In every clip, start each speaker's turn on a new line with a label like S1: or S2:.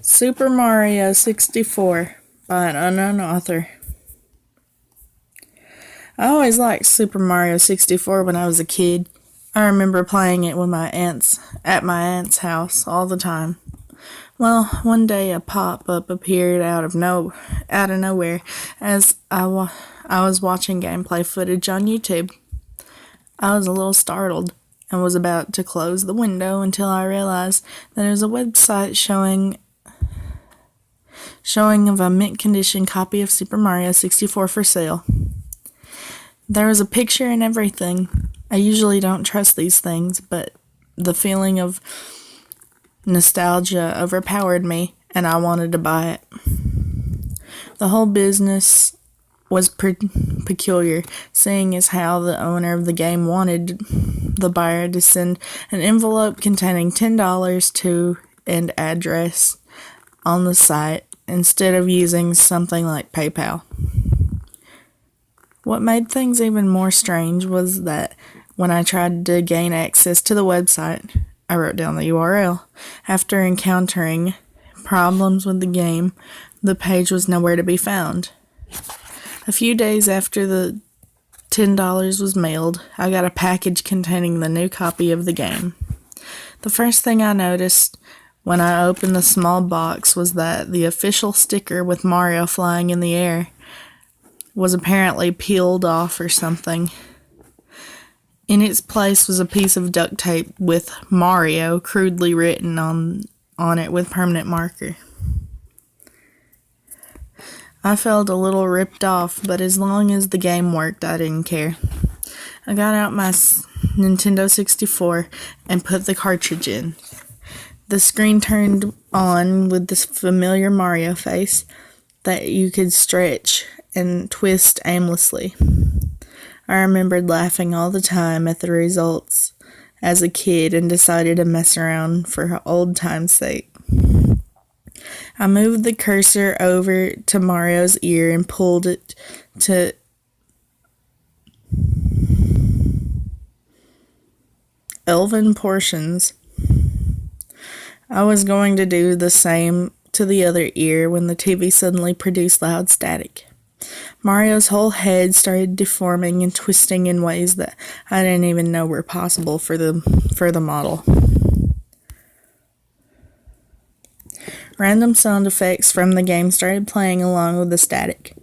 S1: Super Mario 64 by an unknown author. I always liked Super Mario 64 when I was a kid. I remember playing it with my aunts at my aunt's house all the time. Well, one day a pop-up appeared out of nowhere as I was watching gameplay footage on YouTube. I was a little startled and was about to close the window until I realized that it was a website showing of a mint condition copy of Super Mario 64 for sale. There was a picture and everything. I usually don't trust these things, but the feeling of nostalgia overpowered me, and I wanted to buy it. The whole business was peculiar, seeing as how the owner of the game wanted the buyer to send an envelope containing $10 to an address on the site instead of using something like PayPal. What made things even more strange was that when I tried to gain access to the website, I wrote down the URL. After encountering problems with the game, the page was nowhere to be found. A few days after the $10 was mailed, I got a package containing the new copy of the game. The first thing I noticed when I opened the small box was that the official sticker with Mario flying in the air was apparently peeled off or something. In its place was a piece of duct tape with Mario crudely written on it with permanent marker. I felt a little ripped off, but as long as the game worked, I didn't care. I got out my Nintendo 64 and put the cartridge in. The screen turned on with this familiar Mario face that you could stretch and twist aimlessly. I remembered laughing all the time at the results as a kid and decided to mess around for old time's sake. I moved the cursor over to Mario's ear and pulled it to elven portions. I was going to do the same to the other ear when the TV suddenly produced loud static. Mario's whole head started deforming and twisting in ways that I didn't even know were possible for the model. Random sound effects from the game started playing along with the static.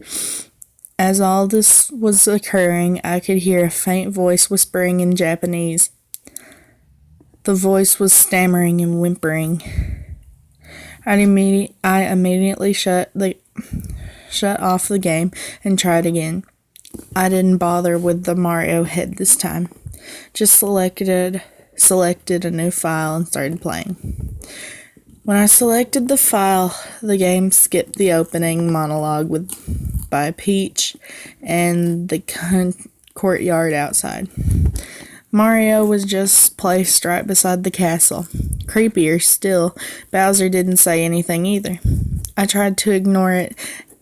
S1: As all this was occurring, I could hear a faint voice whispering in Japanese. The voice was stammering and whimpering. I immediately shut off the game and tried again. I didn't bother with the Mario head this time. Just selected a new file and started playing. When I selected the file, the game skipped the opening monologue by Peach and the courtyard outside. Mario was just placed right beside the castle. Creepier still, Bowser didn't say anything either. I tried to ignore it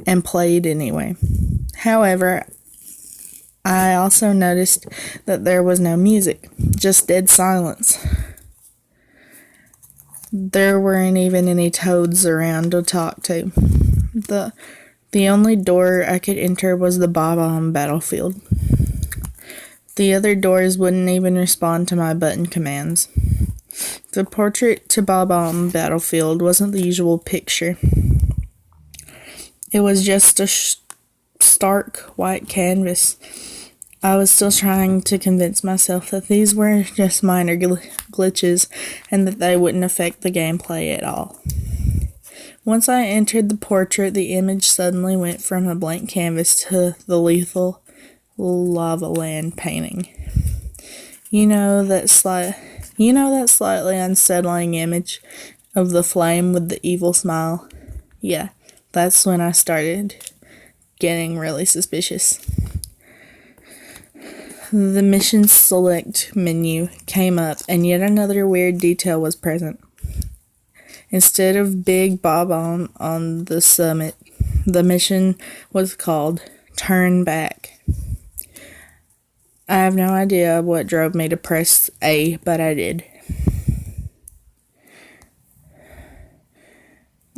S1: and played anyway. However, I also noticed that there was no music, just dead silence. There weren't even any toads around to talk to. The only door I could enter was the Bob-omb battlefield. The other doors wouldn't even respond to my button commands. The portrait to Bob-omb battlefield wasn't the usual picture. It was just a stark white canvas. I was still trying to convince myself that these were just minor glitches and that they wouldn't affect the gameplay at all. Once I entered the portrait, the image suddenly went from a blank canvas to the lethal lava land painting. You know that slightly unsettling image of the flame with the evil smile? Yeah, that's when I started getting really suspicious. The mission select menu came up, and yet another weird detail was present. Instead of Big Bob-omb on the summit, the mission was called Turn Back. I have no idea what drove me to press A, but I did.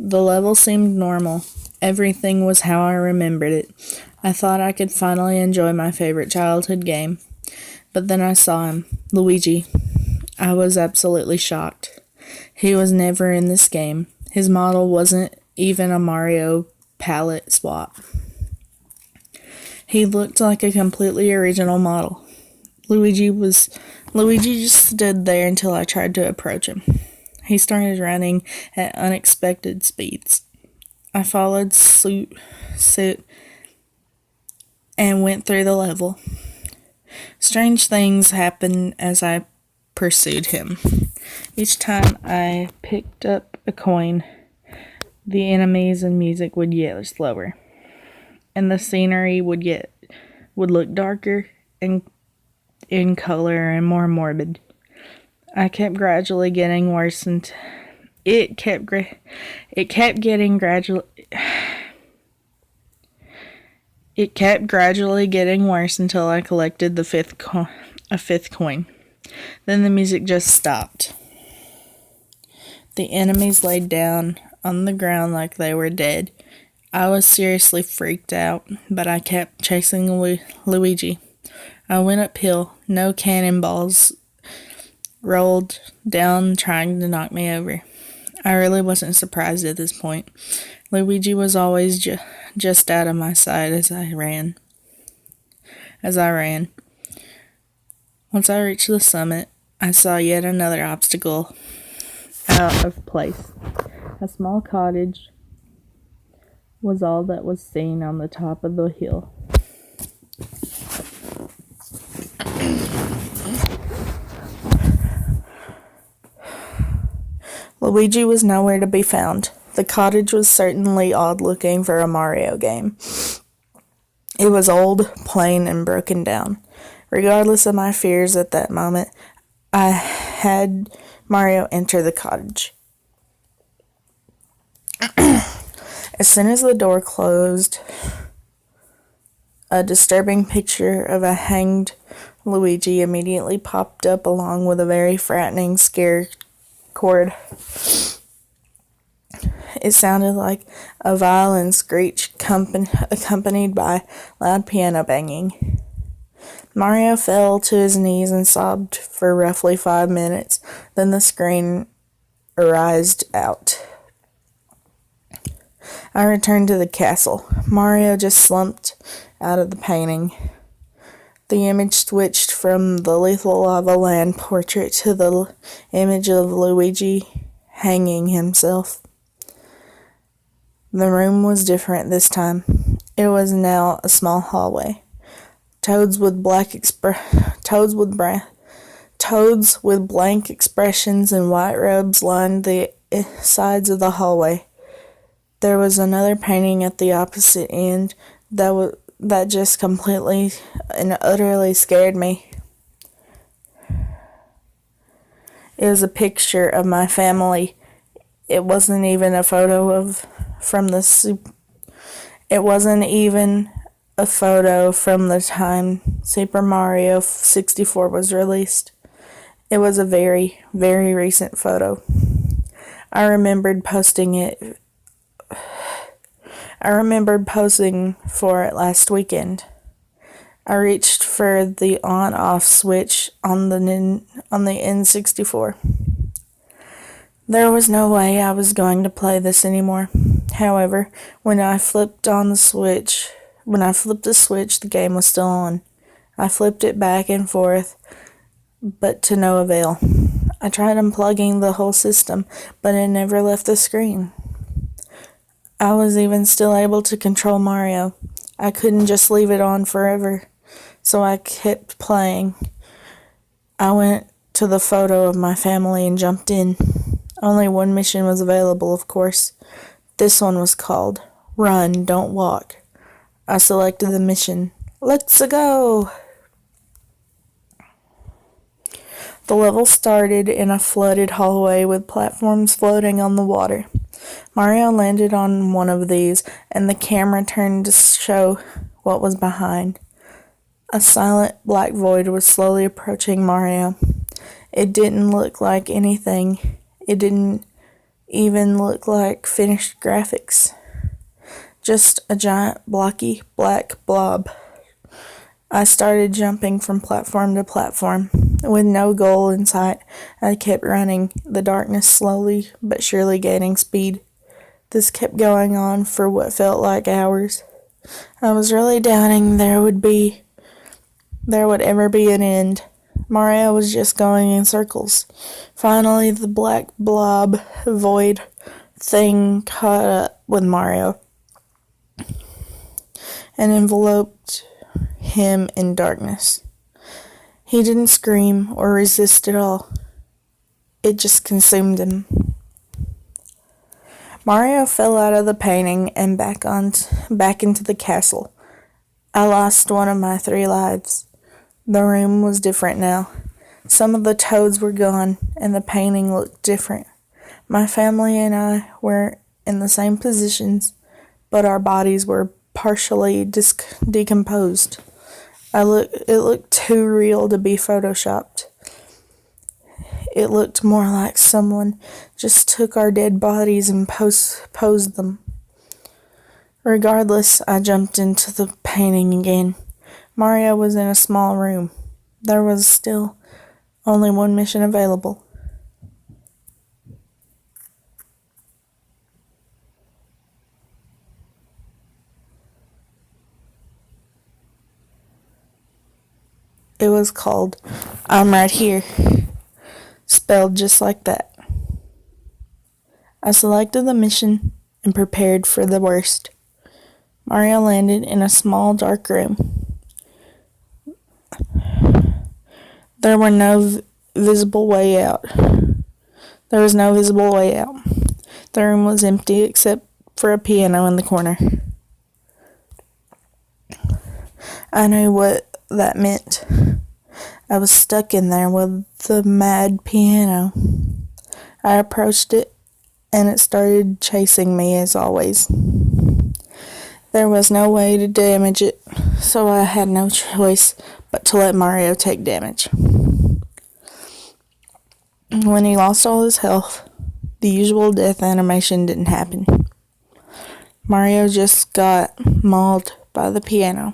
S1: The level seemed normal. Everything was how I remembered it. I thought I could finally enjoy my favorite childhood game. But then I saw him, Luigi. I was absolutely shocked. He was never in this game. His model wasn't even a Mario palette swap. He looked like a completely original model. Luigi just stood there until I tried to approach him. He started running at unexpected speeds. I followed suit and went through the level. Strange things happened as I pursued him. Each time I picked up a coin, the enemies and music would get slower, and the scenery would look darker and in color and more morbid. I kept gradually getting worse, and it kept getting gradually getting worse until I collected a fifth coin. Then the music just stopped. The enemies laid down on the ground like they were dead. I was seriously freaked out, but I kept chasing Luigi. I went uphill. No cannonballs rolled down trying to knock me over. I really wasn't surprised at this point. Luigi was always just out of my sight as I ran. Once I reached the summit, I saw yet another obstacle out of place. A small cottage was all that was seen on the top of the hill. Luigi was nowhere to be found. The cottage was certainly odd-looking for a Mario game. It was old, plain, and broken down. Regardless of my fears at that moment, I had Mario enter the cottage. As soon as the door closed, a disturbing picture of a hanged Luigi immediately popped up along with a very frightening scare chord. It sounded like a violin screech accompanied by loud piano banging. Mario fell to his knees and sobbed for roughly 5 minutes. Then the screen erased out. I returned to the castle. Mario just slumped out of the painting. The image switched from the Lethal Lava Land portrait to the image of Luigi hanging himself. The room was different this time. It was now a small hallway. Toads with blank expressions and white robes lined the sides of the hallway. There was another painting at the opposite end that just completely and utterly scared me. It was a picture of my family. It wasn't even a photo from the time Super Mario 64 was released. It was a very, very recent photo. I remembered posting for it last weekend. I reached for the on-off switch on the N64. There was no way I was going to play this anymore. However, when I flipped the switch, the game was still on. I flipped it back and forth, but to no avail. I tried unplugging the whole system, but it never left the screen. I was even still able to control Mario. I couldn't just leave it on forever, so I kept playing. I went to the photo of my family and jumped in. Only one mission was available, of course. This one was called Run, Don't Walk. I selected the mission. Let's go! The level started in a flooded hallway with platforms floating on the water. Mario landed on one of these, and the camera turned to show what was behind. A silent black void was slowly approaching Mario. It didn't look like anything. It didn't even look like finished graphics. Just a giant, blocky, black blob. I started jumping from platform to platform. With no goal in sight, I kept running, the darkness slowly but surely gaining speed. This kept going on for what felt like hours. I was really doubting there would ever be an end. Mario was just going in circles. Finally, the black blob void thing caught up with Mario and enveloped him in darkness. He didn't scream or resist at all. It just consumed him. Mario fell out of the painting and back into the castle. I lost one of my 3 lives. The room was different now. Some of the toads were gone, and the painting looked different. My family and I were in the same positions, but our bodies were partially decomposed. It looked too real to be photoshopped. It looked more like someone just took our dead bodies and posed them. Regardless, I jumped into the painting again. Mario was in a small room. There was still only one mission available. It was called "I'm Right Here," spelled just like that. I selected the mission and prepared for the worst. Mario landed in a small, dark room. There was no visible way out. The room was empty except for a piano in the corner. I knew what that meant. I was stuck in there with the mad piano. I approached it, and it started chasing me as always. There was no way to damage it, so I had no choice but to let Mario take damage. When he lost all his health, the usual death animation didn't happen. Mario just got mauled by the piano.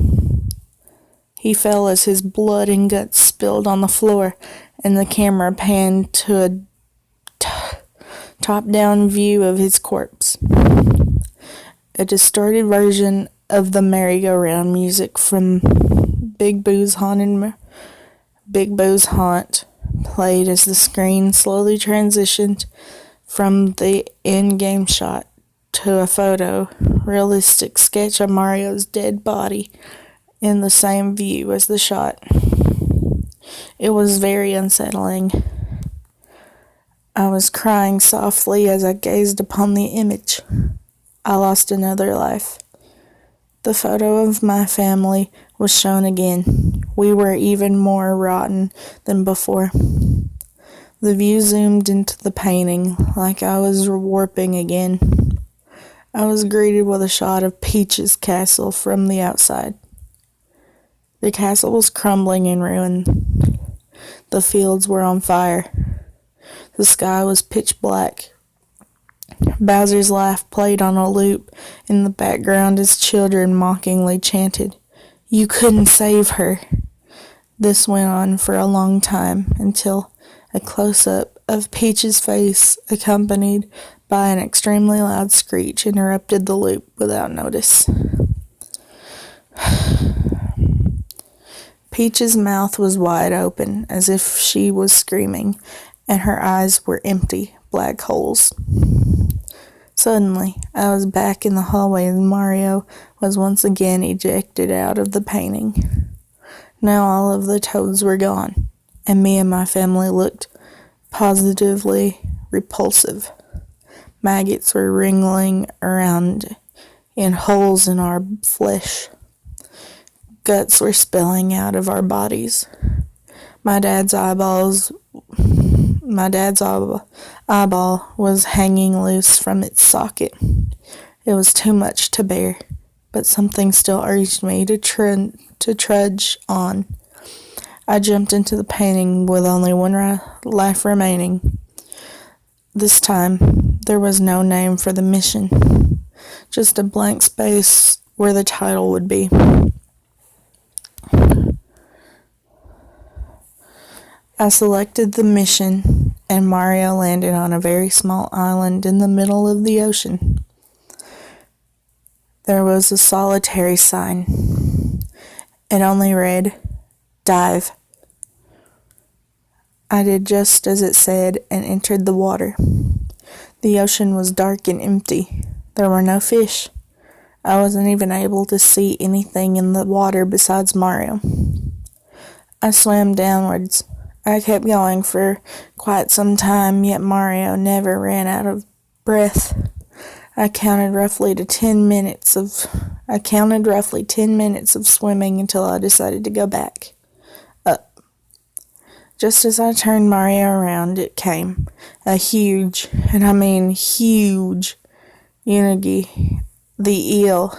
S1: He fell as his blood and guts spilled on the floor, and the camera panned to a top-down view of his corpse. A distorted version of the merry-go-round music from Big Boo's Haunt played as the screen slowly transitioned from the in-game shot to a photo-realistic sketch of Mario's dead body in the same view as the shot. It was very unsettling. I was crying softly as I gazed upon the image. I lost another life. The photo of my family was shown again. We were even more rotten than before. The view zoomed into the painting like I was warping again. I was greeted with a shot of Peach's castle from the outside. The castle was crumbling in ruin. The fields were on fire. The sky was pitch black. Bowser's laugh played on a loop in the background as children mockingly chanted, "You couldn't save her." This went on for a long time until a close-up of Peach's face accompanied by an extremely loud screech interrupted the loop without notice. Peach's mouth was wide open as if she was screaming, and her eyes were empty, black holes. Suddenly, I was back in the hallway and Mario was once again ejected out of the painting. Now all of the toads were gone, and me and my family looked positively repulsive. Maggots were wriggling around in holes in our flesh. Guts were spilling out of our bodies. My dad's eyeball was hanging loose from its socket. It was too much to bear, but something still urged me to trudge on. I jumped into the painting with only one life remaining. This time, There was no name for the mission, just a blank space where the title would be. I selected the mission, and Mario landed on a very small island in the middle of the ocean. There was a solitary sign. It only read, "Dive." I did just as it said and entered the water. The ocean was dark and empty. There were no fish. I wasn't even able to see anything in the water besides Mario. I swam downwards. I kept going for quite some time, yet Mario never ran out of breath. I counted roughly 10 minutes of swimming until I decided to go back. Up. Just as I turned Mario around, it came. A huge, and I mean huge, Unagi, the eel,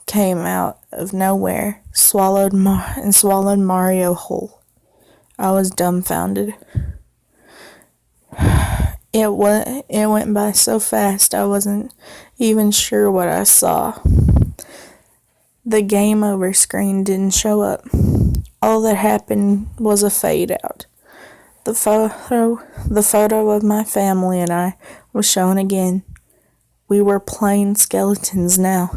S1: came out of nowhere, swallowed Mario whole. I was dumbfounded. It went by so fast I wasn't even sure what I saw. The game over screen didn't show up. All that happened was a fade out. The photo of my family and I was shown again. We were plain skeletons now.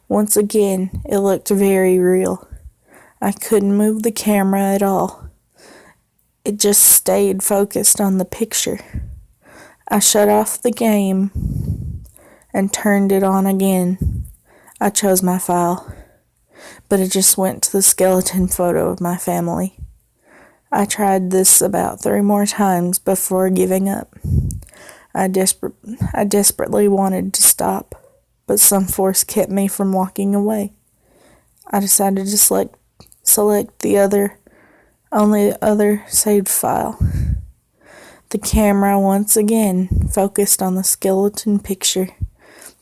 S1: Once again, it looked very real. I couldn't move the camera at all. It just stayed focused on the picture. I shut off the game and turned it on again. I chose my file, but it just went to the skeleton photo of my family. I tried this about 3 more times before giving up. I desperately wanted to stop, but some force kept me from walking away. I decided to select the only other saved file. The camera once again focused on the skeleton picture,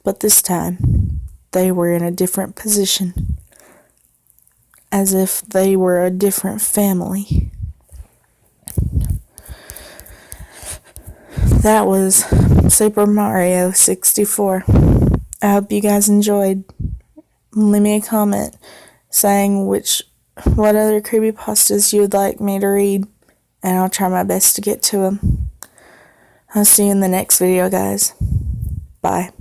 S1: but this time they were in a different position, as if they were a different family. That was Super Mario 64. I hope you guys enjoyed. Leave me a comment saying what other creepypastas you would like me to read, and I'll try my best to get to them. I'll see you in the next video, guys. Bye.